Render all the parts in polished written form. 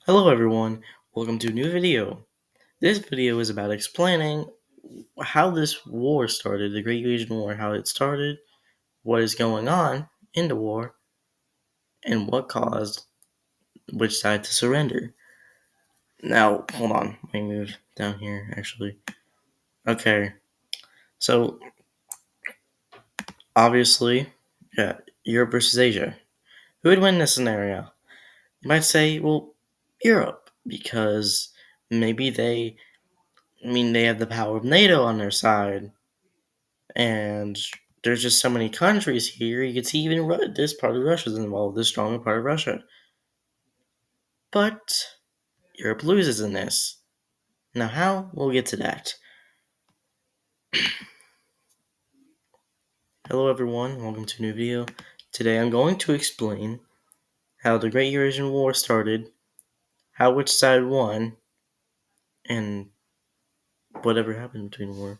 Hello everyone, welcome to a new video. This video is about explaining how this war started, the Great Eurasian War, how it started, what is going on in the war, and what caused which side to surrender. Now, hold on, let me move down here actually. Okay, so obviously, yeah, Europe versus Asia. Who would win this scenario? You might say, well, Europe, because maybe they have the power of NATO on their side. And there's just so many countries here. You can see even this part of Russia is involved, this stronger part of Russia. But Europe loses in this. Now, how? We'll get to that. Hello, everyone. Welcome to a new video. Today, I'm going to explain how the Great Eurasian War started, how which side won, and whatever happened between the war.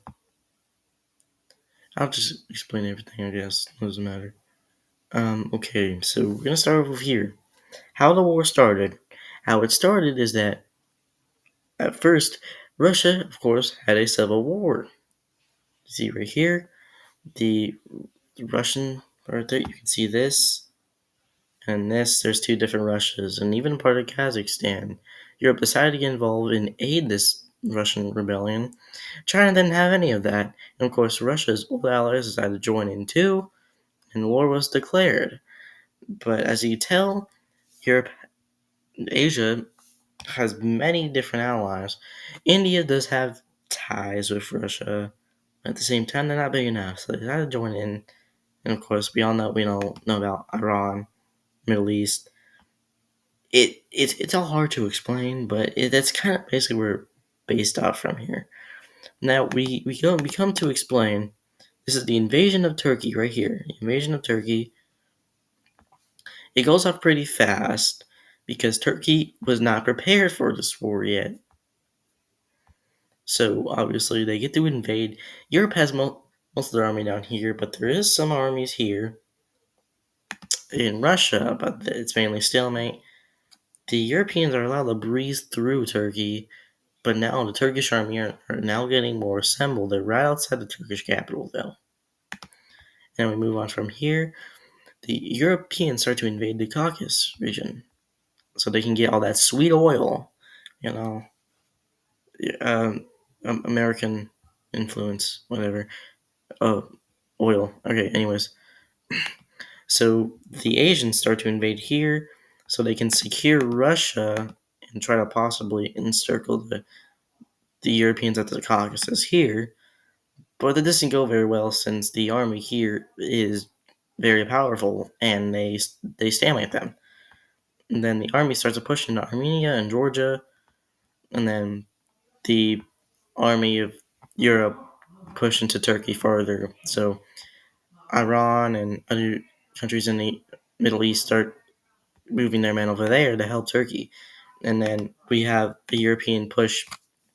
I'll just explain everything, I guess. It doesn't matter. Okay, so we're gonna start over here. How the war started. How it started is that at first, Russia, of course, had a civil war. See right here, the Russian part there, you can see this, and this, there's two different Russias, and even part of Kazakhstan. Europe decided to get involved and aid this Russian rebellion. China didn't have any of that, and of course, Russia's old allies decided to join in too, and war was declared. But as you can tell, Europe, Asia has many different allies. India does have ties with Russia. At the same time, they're not big enough, so they decided to join in. And of course, beyond that, we don't know about Iran, Middle East. It's all hard to explain, but that's kind of basically where we're based off from here. Now we come to explain. This is the invasion of Turkey right here. The invasion of Turkey. It goes off pretty fast because Turkey was not prepared for this war yet. So obviously they get to invade. Europe has most of their army down here, but there is some armies here in Russia, but it's mainly stalemate. The Europeans are allowed to breeze through Turkey, but now the Turkish army are now getting more assembled. They're right outside the Turkish capital, though. And we move on from here. The Europeans start to invade the Caucasus region, so they can get all that sweet oil, you know, um, American influence, whatever. Oh, oil. Okay, anyways. So the Asians start to invade here so they can secure Russia and try to possibly encircle the Europeans at the Caucasus here. But that doesn't go very well since the army here is very powerful and they stalemate them. And then the army starts to push into Armenia and Georgia, and then the army of Europe push into Turkey farther. So Iran and other countries in the Middle East start moving their men over there to help Turkey. And then we have the European push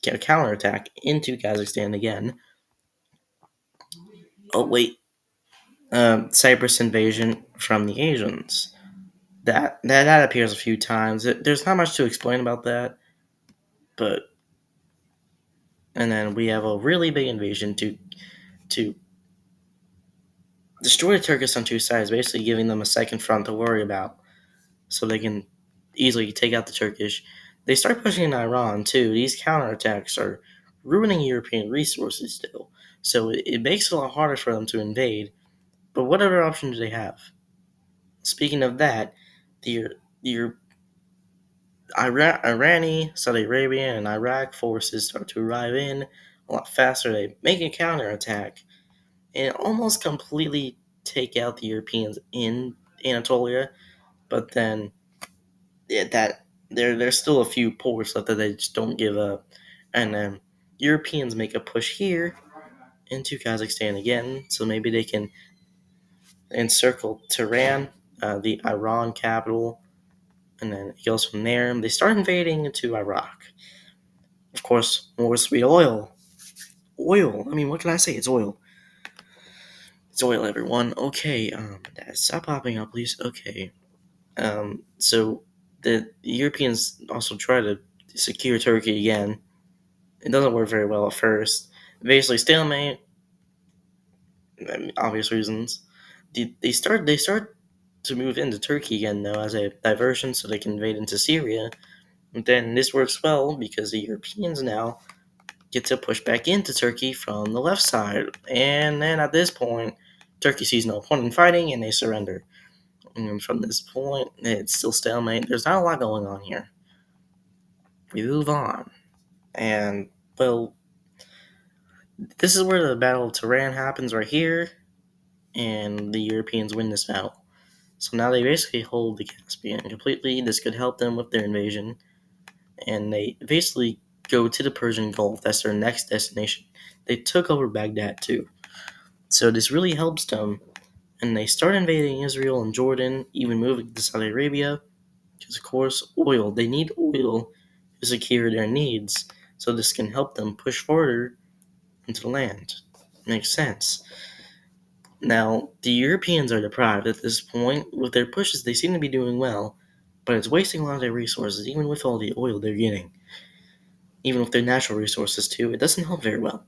counterattack into Kazakhstan again. Oh, wait. Cyprus invasion from the Asians. That appears a few times. There's not much to explain about that, but and then we have a really big invasion to destroy the Turkish on two sides, basically giving them a second front to worry about, so they can easily take out the Turkish. They start pushing in Iran too. These counterattacks are ruining European resources still, so it makes it a lot harder for them to invade. But what other option do they have? Speaking of that, the Irani, Saudi Arabia, and Iraq forces start to arrive in a lot faster. They make a counterattack and almost completely take out the Europeans in Anatolia. But then there's still a few ports left that they just don't give up. And then Europeans make a push here into Kazakhstan again, so maybe they can encircle Tehran, the Iran capital, and then it goes from there. They start invading into Iraq. Of course, more sweet oil. Oil. I mean, what can I say? It's oil. It's oil, everyone. Okay. Stop popping up, please. Okay. So the Europeans also try to secure Turkey again. It doesn't work very well at first. Basically, stalemate. I mean, obvious reasons. They start to move into Turkey again though as a diversion, so they can invade into Syria. And then this works well because the Europeans now get to push back into Turkey from the left side. And then at this point, Turkey sees no point in fighting and they surrender. And from this point, it's still stalemate. There's not a lot going on here. We move on. And, well, this is where the Battle of Tehran happens right here. And the Europeans win this battle. So now they basically hold the Caspian completely. This could help them with their invasion. And they basically go to the Persian Gulf. That's their next destination. They took over Baghdad too. So this really helps them. And they start invading Israel and Jordan, even moving to Saudi Arabia. Because, of course, oil. They need oil to secure their needs. So this can help them push further into the land. Makes sense. Now, the Europeans are deprived at this point. With their pushes, they seem to be doing well, but it's wasting a lot of their resources, even with all the oil they're getting. Even with their natural resources, too, it doesn't help very well.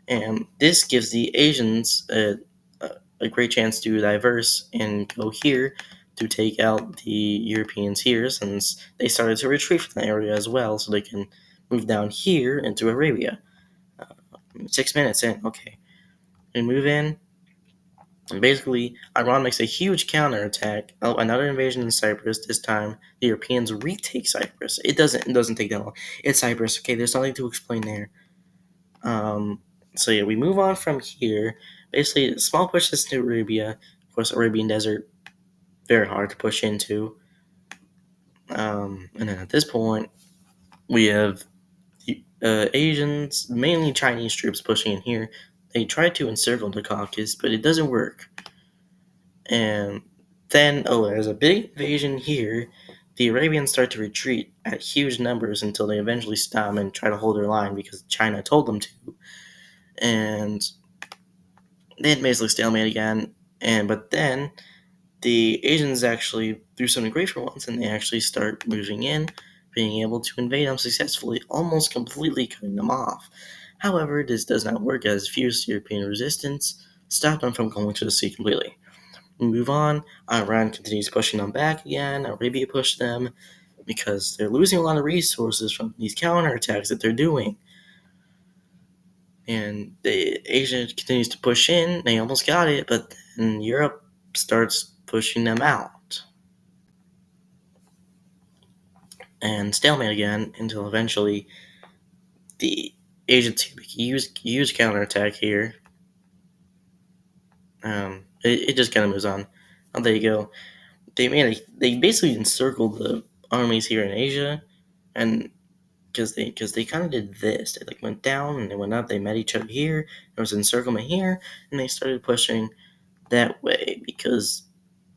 And this gives the Asians a great chance to diverse and go here to take out the Europeans here, since they started to retreat from the area as well, so they can move down here into Arabia. 6 minutes in, okay. They move in. And basically, Iran makes a huge counterattack. Oh, another invasion in Cyprus. This time, the Europeans retake Cyprus. It doesn't take that long. It's Cyprus. Okay, there's nothing to explain there. So yeah, we move on from here. Basically, small pushes to Arabia. Of course, Arabian Desert, very hard to push into. And then at this point, we have Asians, mainly Chinese troops pushing in here. They try to encircle the Caucasus, but it doesn't work. And then, there's a big invasion here. The Arabians start to retreat at huge numbers until they eventually stop and try to hold their line because China told them to. And then basically stalemate again. But then the Asians actually do something great for once, and they actually start moving in, being able to invade them successfully, almost completely cutting them off. However, this does not work as fierce European resistance stopped them from going to the sea completely. We move on. Iran continues pushing them back again. Arabia pushed them because they're losing a lot of resources from these counterattacks that they're doing. And Asia continues to push in. They almost got it, but then Europe starts pushing them out. And stalemate again until eventually the Asians make a huge counterattack here. It just kind of moves on. Oh, there you go. They basically encircled the armies here in Asia, and because they kind of did this, they like went down and they went up. They met each other here. There was encirclement here, and they started pushing that way because,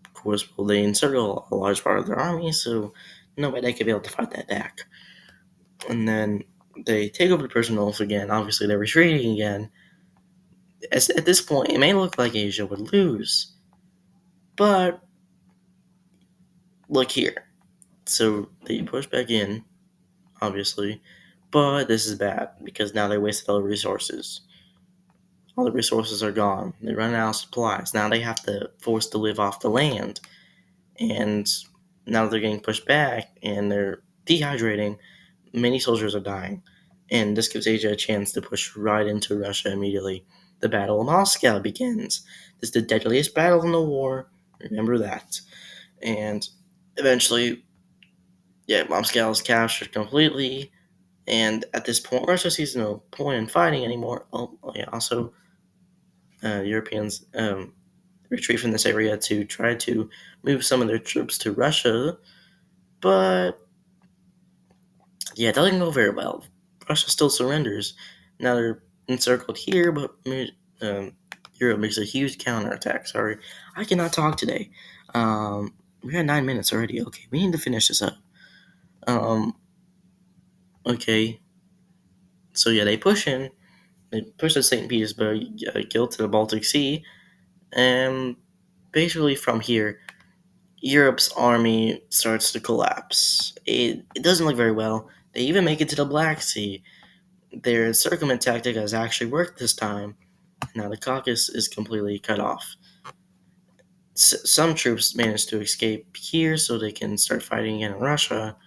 of course, well, they encircle a large part of their army, so no way they could be able to fight that back. And then they take over the Persian Gulf again. Obviously, they're retreating again. At this point, it may look like Asia would lose, but look here. So they push back in, obviously, but this is bad because now they wasted all the resources. All the resources are gone. They run out of supplies. Now they have to force to live off the land, and now they're getting pushed back and they're dehydrating. Many soldiers are dying, and this gives Asia a chance to push right into Russia immediately. The Battle of Moscow begins. This is the deadliest battle in the war. Remember that. And eventually, Moscow is captured completely. And at this point, Russia sees no point in fighting anymore. Also, Europeans retreat from this area to try to move some of their troops to Russia. But yeah, it doesn't go very well. Russia still surrenders. Now they're encircled here, but Europe makes a huge counterattack. Sorry, I cannot talk today. We had 9 minutes already. Okay, we need to finish this up. Okay. So yeah, they push in. They push to St. Petersburg, Guild to the Baltic Sea, and basically from here, Europe's army starts to collapse. It doesn't look very well. They even make it to the Black Sea. Their encirclement tactic has actually worked this time. Now the Caucasus is completely cut off. Some troops manage to escape here so they can start fighting again in Russia,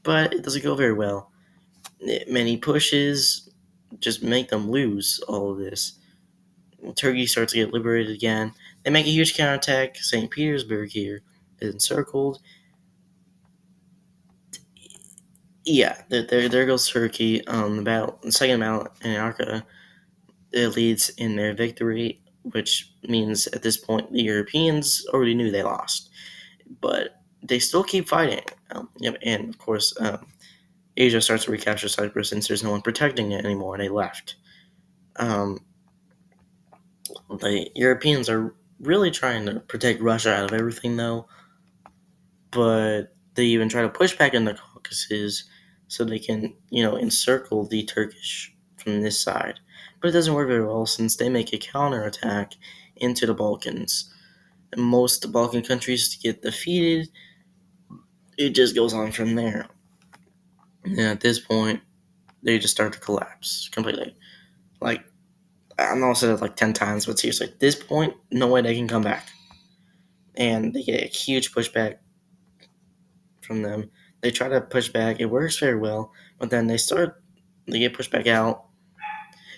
but it doesn't go very well. Many pushes just make them lose all of this. Turkey starts to get liberated again. They make a huge counterattack. St. Petersburg here is encircled. Yeah, there goes Turkey. The second battle in Anarcha, it leads in their victory, which means at this point the Europeans already knew they lost, but they still keep fighting. And of course, Asia starts to recapture Cyprus since there's no one protecting it anymore, and they left. Um, the Europeans are really trying to protect Russia out of everything, though, but they even try to push back in the Caucasus so they can, encircle the Turkish from this side. But it doesn't work very well since they make a counterattack into the Balkans. And most Balkan countries get defeated. It just goes on from there. And at this point, they just start to collapse completely. Like, I know I said it like 10 times, but seriously, at this point, no way they can come back. And they get a huge pushback from them. They try to push back. It works very well, but then they get pushed back out.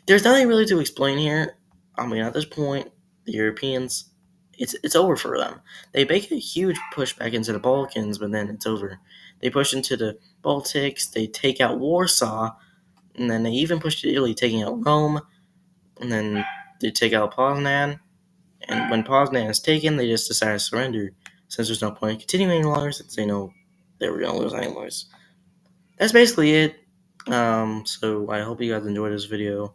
There's nothing really to explain here. I mean, at this point, the Europeans, it's over for them. They make a huge push back into the Balkans, but then it's over. They push into the Baltics. They take out Warsaw, and then they even push to Italy, taking out Rome, and then they take out Poznan. And when Poznan is taken, they just decide to surrender, since there's no point in continuing any longer, since they know they were going to lose anyways. That's basically it. So I hope you guys enjoyed this video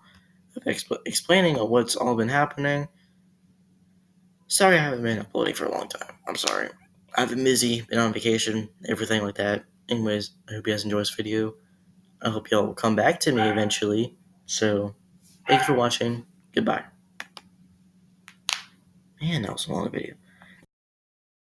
of explaining what's all been happening. Sorry I haven't been uploading for a long time. I'm sorry. I've been busy, been on vacation, everything like that. Anyways, I hope you guys enjoy this video. I hope y'all will come back to me eventually. So, thank you for watching. Goodbye. Man, that was a long video.